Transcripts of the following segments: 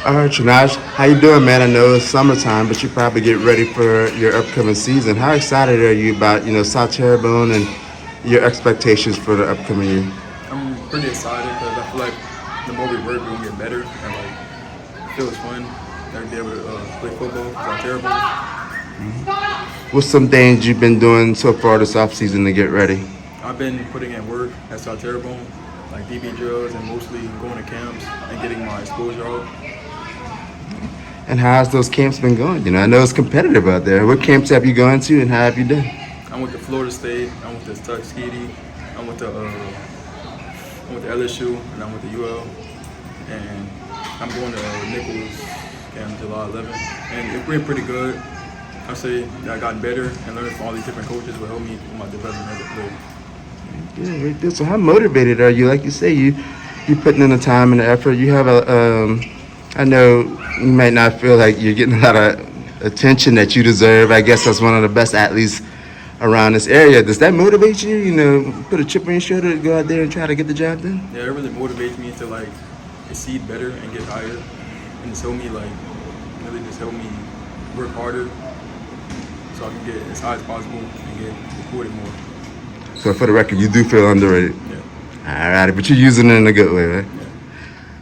All right, Trenajh, how you doing, man? I know it's summertime, but you probably get ready for your upcoming season. How excited are you about, South Terrebonne and your expectations for the upcoming year? I'm pretty excited because I feel like the more we work, we're gonna get better, and like it feels fun. Like be able to play football. Cause I'm terrible. What's some things you've been doing so far this offseason to get ready? I've been putting in work at South Terrebonne, like DB drills and mostly going to camps and getting my exposure out. And how's those camps been going? I know it's competitive out there. What camps have you gone to and how have you done? I'm with the Florida State. I'm with the Tuskegee. I'm with the LSU, and I'm with the UL. And I'm going to Nichols camp July 11th, and it went pretty good. I say that I got better and learning from all these different coaches will help me with my development as a player. Yeah, right there. So how motivated are you? Like you say, you putting in the time and the effort. You have I know you might not feel like you're getting a lot of attention that you deserve. I guess that's one of the best athletes around this area. Does that motivate you? Put a chip on your shoulder to go out there and try to get the job done? Yeah, it really motivates me to like exceed better and get higher, and just help me like really just help me work harder so I can get as high as possible and get recorded more. So for the record, you do feel underrated. Yeah, All right, but you're using it in a good way, right? yeah.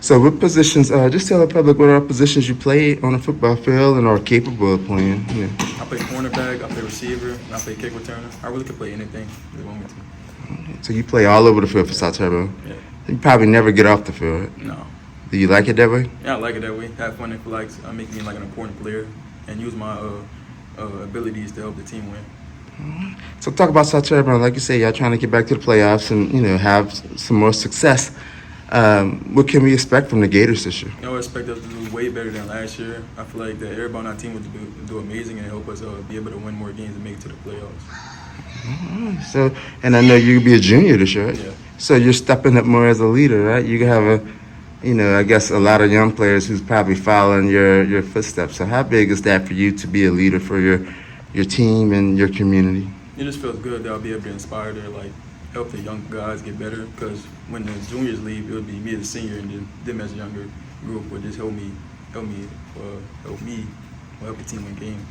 So what positions, just tell the public what are positions you play on a football field and are capable of playing. Yeah. I play cornerback, I play receiver, and I play kick returner. I really can play anything if they want me to. So you play all over the field for South Turbo. Yeah. You probably never get off the field. No. Do you like it that way? Yeah, I like it that way. Have fun and feel like make me like an important player and use my abilities to help the team win. So talk about South Turbo. Like you say, y'all trying to get back to the playoffs and, have some more success. What can we expect from the Gators this year? I expect us to do way better than last year. I feel like that everybody on our team would do amazing and help us be able to win more games and make it to the playoffs. So, and I know you'll be a junior this year, right? Yeah. So you're stepping up more as a leader, right? You have I guess a lot of young players who's probably following your footsteps. So how big is that for you to be a leader for your team and your community? It just feels good that I'll be able to inspire to like help the young guys get better. Because when the juniors leave, it would be me as a senior, and then them as a younger group would just help the team win games.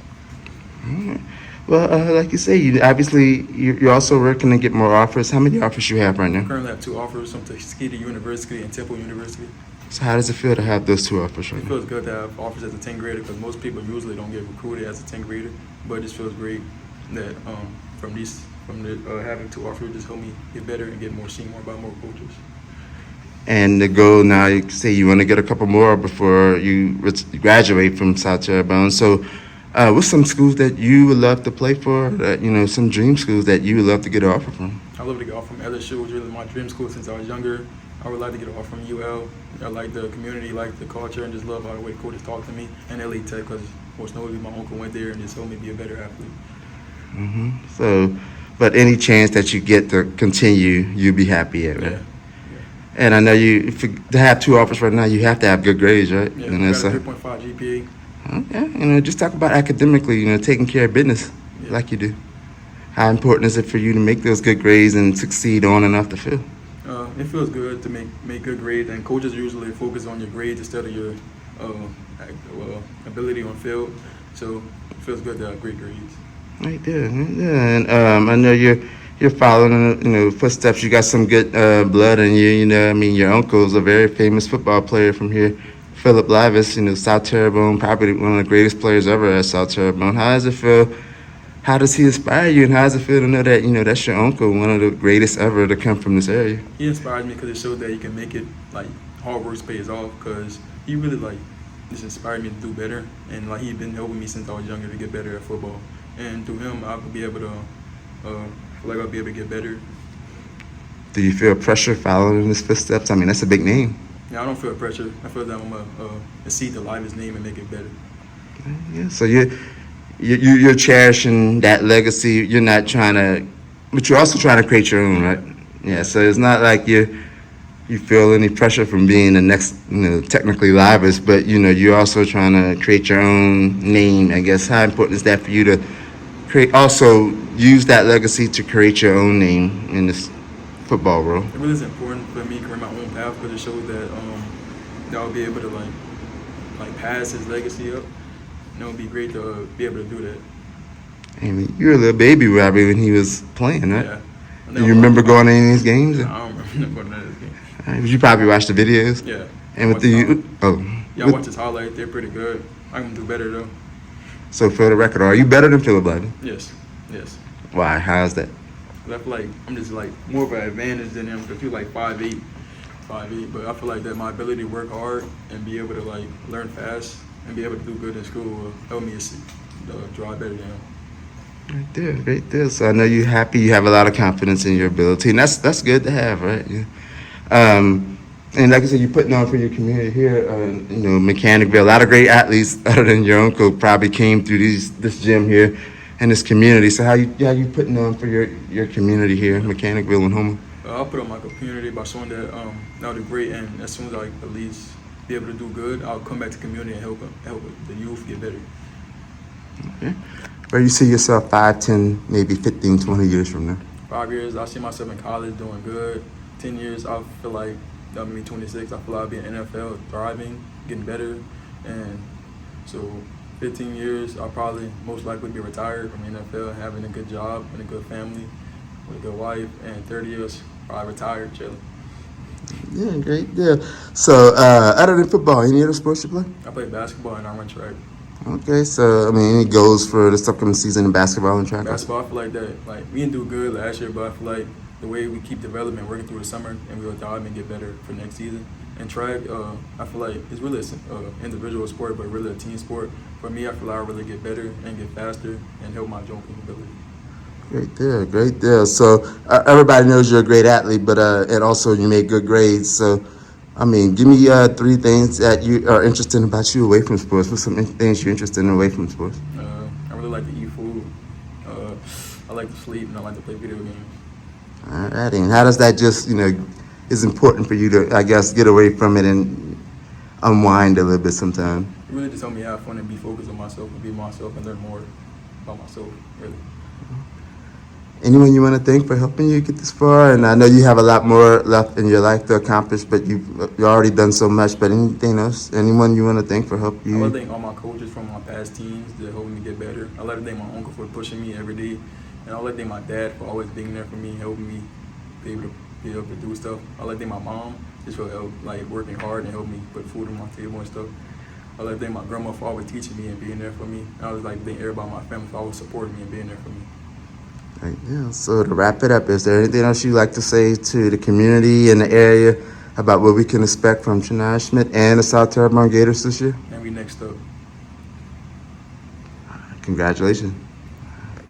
Alright. Well, like you say, you're also working to get more offers. How many offers you have right now? Currently, I have 2 offers from Tuskegee University and Temple University. So how does it feel to have those 2 offers right It now? feels good to have offers as a 10th grader because most people usually don't get recruited as a 10th grader. But it just feels great that having 2 offers just help me get better and get more seen more by more coaches. And the goal now, you say you want to get a couple more before you graduate from South Terrebonne. So, what's some schools that you would love to play for? That some dream schools that you would love to get an offer from? I love to get off from LSU, which is really my dream school since I was younger. I would like to get off from UL. I like the community, like the culture, and just love how the way coaches talk to me. And LA Tech, because most notably my uncle went there and just helped me be a better athlete. So, but any chance that you get to continue, you'll be happy at, right? Yeah. And I know to have 2 offers right now, you have to have good grades, right? Yeah, And I that's got a 3.5 GPA. okay. Just talk about academically, taking care of business like you do. How important is it for you to make those good grades and succeed on and off the field? It feels good to make good grades, and coaches usually focus on your grades instead of your ability on field. So it feels good to have great grades. Right there. And I know you're following footsteps. You got some good blood in you. Your uncle's a very famous football player from here, Phillip Livas. South Terrebonne, probably one of the greatest players ever at South Terrebonne. How does it feel? How does he inspire you, and how does it feel to know that that's your uncle, one of the greatest ever to come from this area? He inspires me because it shows that you can make it. Like hard work pays off. Because he really just inspired me to do better, and he's been helping me since I was younger to get better at football. And through him, I'll be able to I'll be able to get better. Do you feel pressure following in his footsteps? That's a big name. Yeah, I don't feel pressure. I feel that I'm gonna exceed the live his name and make it better. Yeah. So you're cherishing that legacy. You're not trying to, but you're also trying to create your own, right? Yeah. So it's not like you feel any pressure from being the next, technically livest, but you're also trying to create your own name. I guess how important is that for you to also use that legacy to create your own name in this football world? It really is important for me to create my own path because it shows that I'll be able to like pass his legacy up. And it would be great to be able to do that. I mean, you were a little baby Robbie when he was playing, right? Yeah. Do you remember going to any of these games? I don't remember going to those games. You probably watched the videos. Yeah. And with the I watched his highlights. They're pretty good. I can do better though. So for the record, are you better than Phillip Livas? Yes. Why? How's that? I feel like I'm just like more of an advantage than him because he's like 5'8", but I feel like that my ability to work hard and be able to like learn fast and be able to do good in school will help me draw better than him. Right there. So I know you're happy. You have a lot of confidence in your ability, and that's good to have, right? Yeah. And like I said, you're putting on for your community here. Mechanicville. A lot of great athletes, other than your uncle, probably came through this gym here and this community. So how you putting on for your community here, Mechanicville and Houma? I'll put on my community by showing that I'll do great, and as soon as I at least be able to do good, I'll come back to the community and help the youth get better. Okay. Where you see yourself 5, 10, maybe 15, 20 years from now? 5 years, I see myself in college doing good. 10 years, I feel like that'll be 26. I feel like I'll be in NFL, thriving, getting better. And so 15 years, I'll probably most likely be retired from the NFL, having a good job and a good family with a good wife. And 30 years, probably retired, chilling. Yeah, great deal. So other than football, any other sports you play? I play basketball and I run track. Okay, so I mean, any goals for this upcoming season in basketball and track? Basketball, I feel like that. Like we didn't do good last year, but I feel like the way we keep developing, working through the summer, and we'll dive and get better for next season. And track, I feel like it's really an individual sport, but really a team sport. For me, I feel like I really get better and get faster and help my jumping ability. Great deal. So everybody knows you're a great athlete, but and also you make good grades. So, I mean, give me 3 things that you are interested about you away from sports. What's some things you're interested in away from sports? I really like to eat food. I like to sleep, and I like to play video games. All right, and how does that just, is important for you to, I guess, get away from it and unwind a little bit sometimes? It really just helped me have fun and be focused on myself and be myself and learn more about myself, really. Anyone you want to thank for helping you get this far? And I know you have a lot more left in your life to accomplish, but you've already done so much. But anything else? Anyone you want to thank for helping you? I want to thank all my coaches from my past teams that helped me get better. I like to thank my uncle for pushing me every day. And I like to thank my dad for always being there for me, helping me be able to do stuff. I like to thank my mom just for working hard and helping me put food on my table and stuff. I like to thank my grandma for always teaching me and being there for me. And I always like to thank everybody in my family for always supporting me and being there for me. Right, yeah. So to wrap it up, is there anything else you'd like to say to the community in the area about what we can expect from Trenajh Smith and the South Terrebonne Gators this year? And we next up. Congratulations.